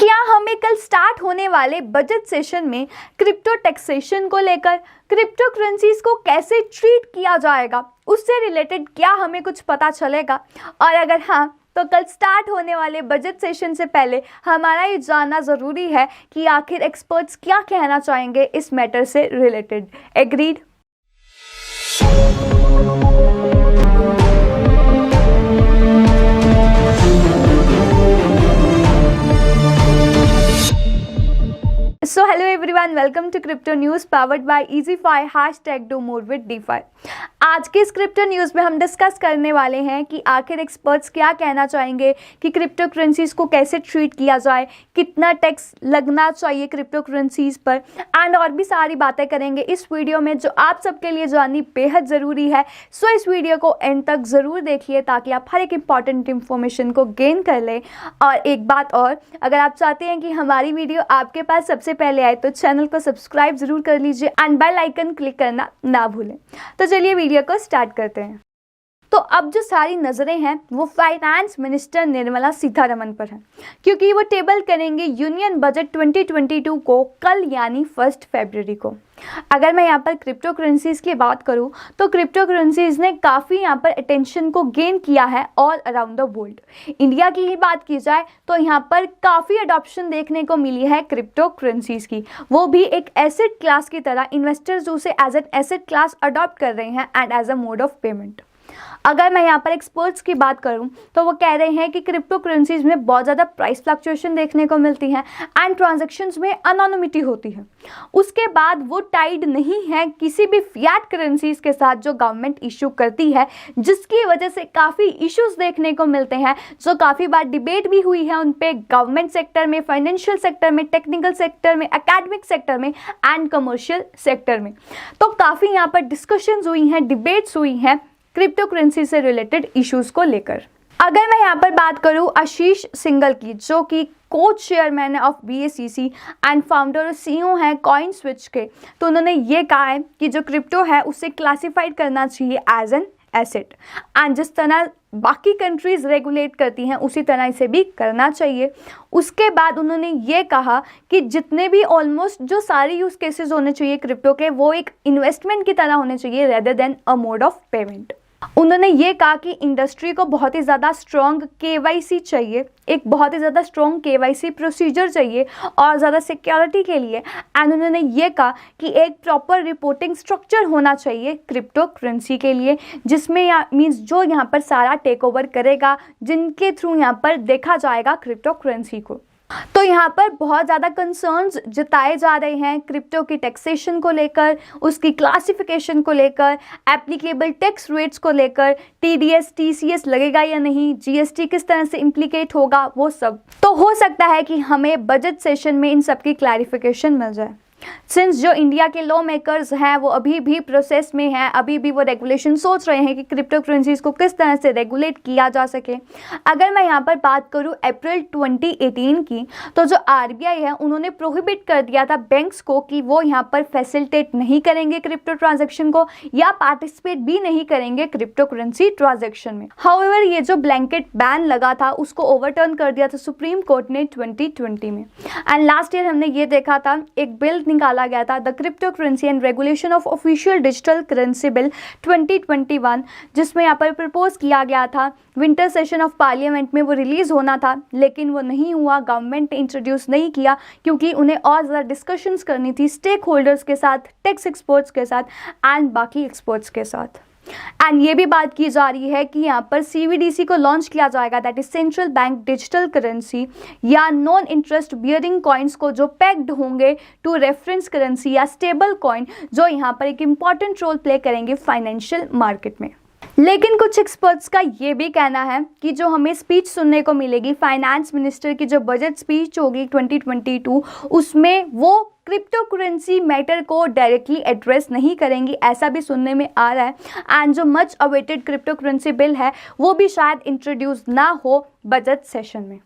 क्या हमें कल स्टार्ट होने वाले बजट सेशन में क्रिप्टो टैक्सेशन को लेकर, क्रिप्टो करेंसीज को कैसे ट्रीट किया जाएगा, उससे रिलेटेड क्या हमें कुछ पता चलेगा? और अगर हाँ, तो कल स्टार्ट होने वाले बजट सेशन से पहले हमारा ये जानना ज़रूरी है कि आखिर एक्सपर्ट्स क्या कहना चाहेंगे इस मैटर से related. Agreed? So hello everyone, welcome to crypto news powered by EasyFi #DoMoreWithDeFi। आज के इस क्रिप्टो न्यूज़ में हम डिस्कस करने वाले हैं कि आखिर एक्सपर्ट्स क्या कहना चाहेंगे कि क्रिप्टो करेंसीज को कैसे ट्रीट किया जाए, कितना टैक्स लगना चाहिए क्रिप्टो करेंसीज पर, एंड और भी सारी बातें करेंगे इस वीडियो में जो आप सबके लिए जाननी बेहद ज़रूरी है। सो इस वीडियो को एंड तक ज़रूर देखिए ताकि आप हर एक इंपॉर्टेंट इन्फॉर्मेशन को गेन कर लें। और एक बात और, अगर आप चाहते हैं कि हमारी वीडियो आपके पास सबसे पहले आए तो चैनल को सब्सक्राइब जरूर कर लीजिए एंड बेल आइकन क्लिक करना ना भूलें। तो चलिए वीडियो को स्टार्ट करते हैं। तो अब जो सारी नज़रें हैं वो फाइनेंस मिनिस्टर निर्मला सीतारमण पर हैं, क्योंकि वो टेबल करेंगे यूनियन बजट 2022 को कल यानी 1 फरवरी को। अगर मैं यहाँ पर क्रिप्टो करेंसीज की बात करूँ तो क्रिप्टो करेंसीज ने काफ़ी यहाँ पर अटेंशन को गेन किया है all around the world. India की ही बात की जाए तो यहाँ पर काफ़ी अडॉप्शन देखने को मिली है क्रिप्टो करेंसीज की, वो भी एक एसेट क्लास की तरह। इन्वेस्टर्स उसे as an asset class adopt कर रहे हैं and as a mode of payment. अगर मैं यहाँ पर एक्सपर्ट्स की बात करूँ तो वो कह रहे हैं कि क्रिप्टो करेंसीज में बहुत ज़्यादा प्राइस फ्लक्चुएशन देखने को मिलती है एंड ट्रांजैक्शंस में अनोनिमिटी होती है। उसके बाद वो टाइड नहीं है किसी भी फिएट करेंसीज के साथ जो गवर्नमेंट इशू करती है, जिसकी वजह से काफ़ी इश्यूज देखने को मिलते हैं जो काफ़ी बार डिबेट भी हुई है उन पे गवर्नमेंट सेक्टर में, फाइनेंशियल सेक्टर में, टेक्निकल सेक्टर में, एकेडमिक सेक्टर में एंड कमर्शियल सेक्टर में। तो काफ़ी यहाँ पर डिस्कशंस हुई हैं, डिबेट्स हुई हैं क्रिप्टो करेंसी से रिलेटेड इश्यूज को लेकर। अगर मैं यहाँ पर बात करूँ आशीष सिंघल की, जो कि को chairman of BACC and founder और CEO हैं कॉइन स्विच के, तो उन्होंने ये कहा है कि जो क्रिप्टो है उसे क्लासिफाइड करना चाहिए एज एन एसेट एंड जिस तरह बाकी कंट्रीज़ रेगुलेट करती हैं उसी तरह इसे भी करना चाहिए। उसके बाद उन्होंने ये कहा कि जितने भी ऑलमोस्ट जो सारे यूज़ केसेस होने चाहिए क्रिप्टो के, वो एक इन्वेस्टमेंट की तरह होने चाहिए rather than a mode of payment. उन्होंने ये कहा कि इंडस्ट्री को बहुत ही ज़्यादा स्ट्रॉन्ग KYC चाहिए, एक बहुत ही ज़्यादा स्ट्रॉन्ग KYC प्रोसीजर चाहिए और ज़्यादा सिक्योरिटी के लिए। एंड उन्होंने ये कहा कि एक प्रॉपर रिपोर्टिंग स्ट्रक्चर होना चाहिए क्रिप्टो करेंसी के लिए, जिसमें मीन्स जो यहाँ पर सारा टेक ओवर करेगा, जिनके थ्रू यहाँ पर देखा जाएगा क्रिप्टो करेंसी को। तो यहाँ पर बहुत ज़्यादा कंसर्न्स जताए जा रहे हैं क्रिप्टो की टैक्सेशन को लेकर, उसकी क्लासिफिकेशन को लेकर, एप्लीकेबल टैक्स रेट्स को लेकर, TDS TCS लगेगा या नहीं, GST किस तरह से इम्प्लीकेट होगा, वो सब। तो हो सकता है कि हमें बजट सेशन में इन सब की क्लैरिफिकेशन मिल जाए। सिंस जो इंडिया के लॉ मेकर्स हैं वो अभी भी प्रोसेस में हैं, अभी भी वो रेगुलेशन सोच रहे हैं कि क्रिप्टो करेंसीज को किस तरह से रेगुलेट किया जा सके। अगर मैं यहाँ पर बात करूँ अप्रैल 2018 की, तो जो RBI है उन्होंने प्रोहिबिट कर दिया था बैंक्स को कि वो यहाँ पर फैसिलिटेट नहीं करेंगे क्रिप्टो ट्रांजेक्शन को या पार्टिसिपेट भी नहीं करेंगे क्रिप्टो करेंसी ट्रांजेक्शन में। हाउएवर ये जो ब्लैंकेट बैन लगा था उसको ओवरटर्न कर दिया था सुप्रीम कोर्ट ने 2020 में। एंड लास्ट ईयर हमने ये देखा था, एक बिल निकाला गया था, the crypto currency and regulation of official digital currency bill 2021, जिसमें यहाँ पर प्रपोज किया गया था। विंटर सेशन ऑफ पार्लियामेंट में वो रिलीज होना था लेकिन वो नहीं हुआ, गवर्नमेंट ने इंट्रोड्यूस नहीं किया क्योंकि उन्हें और ज़्यादा डिस्कशंस करनी थी स्टेक होल्डर्स के साथ, टैक्स एक्सपर्ट्स के साथ एंड बाकी एक्सपर्ट्स के साथ। एंड ये भी बात की जा रही है कि यहाँ पर CBDC को लॉन्च किया जाएगा, that is central bank digital currency, या नॉन इंटरेस्ट बियरिंग कॉइन्स को जो पैक्ड होंगे टू रेफरेंस करेंसी या स्टेबल कॉइन, जो यहाँ पर एक इम्पॉर्टेंट रोल प्ले करेंगे फाइनेंशियल मार्केट में। लेकिन कुछ एक्सपर्ट्स का ये भी कहना है कि जो हमें स्पीच सुनने को मिलेगी फाइनेंस मिनिस्टर की, जो बजट स्पीच होगी 2022, उसमें वो क्रिप्टो करेंसी मैटर को डायरेक्टली एड्रेस नहीं करेंगी, ऐसा भी सुनने में आ रहा है। एंड जो much awaited crypto currency bill है वो भी शायद इंट्रोड्यूस ना हो बजट सेशन में।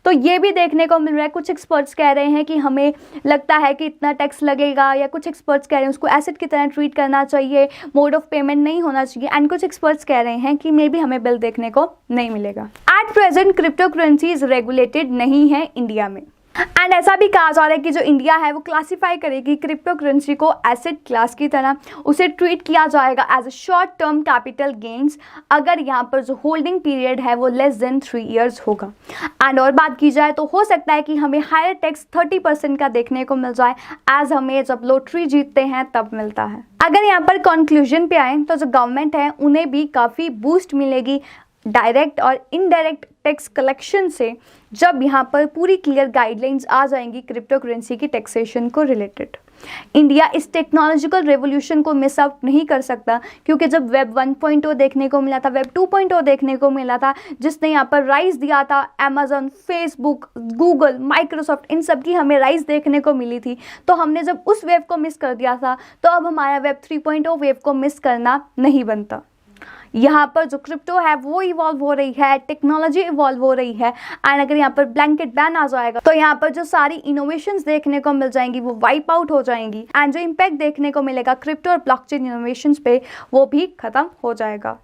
तो ये भी देखने को मिल रहा है, कुछ एक्सपर्ट्स कह रहे हैं कि हमें लगता है कि इतना टैक्स लगेगा, या कुछ एक्सपर्ट्स कह रहे हैं उसको एसेट की तरह ट्रीट करना चाहिए, मोड ऑफ पेमेंट नहीं होना चाहिए, एंड कुछ एक्सपर्ट्स कह रहे हैं कि मे बी हमें बिल देखने को नहीं मिलेगा। At present crypto currencies regulated नहीं है इंडिया में। एंड ऐसा भी कहा जा रहा है कि जो इंडिया है वो क्लासिफाई करेगी क्रिप्टो करेंसी को एसेट क्लास की तरह, उसे ट्रीट किया जाएगा as a short term capital gains अगर यहाँ पर जो होल्डिंग पीरियड है वो लेस देन 3 ईयर्स होगा। एंड और बात की जाए तो हो सकता है कि हमें हायर टैक्स 30% का देखने को मिल जाए, एज हमें जब लॉटरी जीतते हैं तब मिलता है। अगर यहाँ पर कंक्लूजन पे आए तो जो गवर्नमेंट है उन्हें भी काफ़ी बूस्ट मिलेगी डायरेक्ट और इनडायरेक्ट टैक्स कलेक्शन से, जब यहाँ पर पूरी क्लियर गाइडलाइंस आ जाएंगी क्रिप्टो करेंसी की टैक्सेशन को रिलेटेड। इंडिया इस टेक्नोलॉजिकल रेवोल्यूशन को मिस आउट नहीं कर सकता, क्योंकि जब वेब 1.0 देखने को मिला था, वेब 2.0 देखने को मिला था, जिसने यहाँ पर राइज दिया था, अमेजन, फेसबुक, गूगल, माइक्रोसॉफ्ट, इन सब की हमें राइज देखने को मिली थी। तो हमने जब उस वेव को मिस कर दिया था, तो अब हमारा वेब 3.0 वेव को मिस करना नहीं बनता। यहाँ पर जो क्रिप्टो है वो इवॉल्व हो रही है, टेक्नोलॉजी इवॉल्व हो रही है, एंड अगर यहाँ पर ब्लैंकेट बैन आ जाएगा तो यहाँ पर जो सारी इनोवेशंस देखने को मिल जाएंगी वो वाइप आउट हो जाएंगी, एंड जो इम्पैक्ट देखने को मिलेगा क्रिप्टो और ब्लॉकचेन इनोवेशंस पे वो भी खत्म हो जाएगा।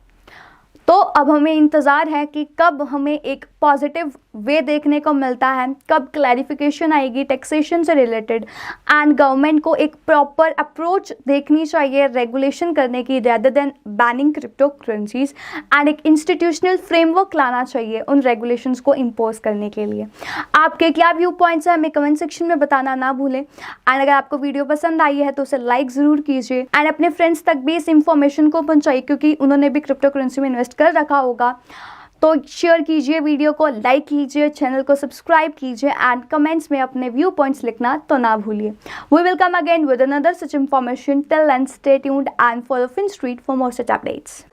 तो अब हमें इंतज़ार है कि कब हमें एक पॉजिटिव वे देखने को मिलता है, कब क्लैरिफिकेशन आएगी टैक्सेशन से रिलेटेड, एंड गवर्नमेंट को एक प्रॉपर अप्रोच देखनी चाहिए रेगुलेशन करने की, rather than banning crypto currencies, and एक इंस्टीट्यूशनल फ्रेमवर्क लाना चाहिए उन रेगुलेशंस को इम्पोज करने के लिए। आपके क्या व्यू पॉइंट्स हैं हमें कमेंट सेक्शन में बताना ना भूलें, एंड अगर आपको वीडियो पसंद आई है तो उसे लाइक ज़रूर कीजिए, एंड अपने फ्रेंड्स तक भी इस इंफॉर्मेशन को पहुँचाइए, क्योंकि उन्होंने भी क्रिप्टो करेंसी में इन्वेस्ट कर रखा होगा। तो शेयर कीजिए, वीडियो को लाइक कीजिए, चैनल को सब्सक्राइब कीजिए, एंड कमेंट्स में अपने व्यू पॉइंट्स लिखना तो ना भूलिए। We will come again with another such information. Till then stay tuned and follow FinStreet for more such updates.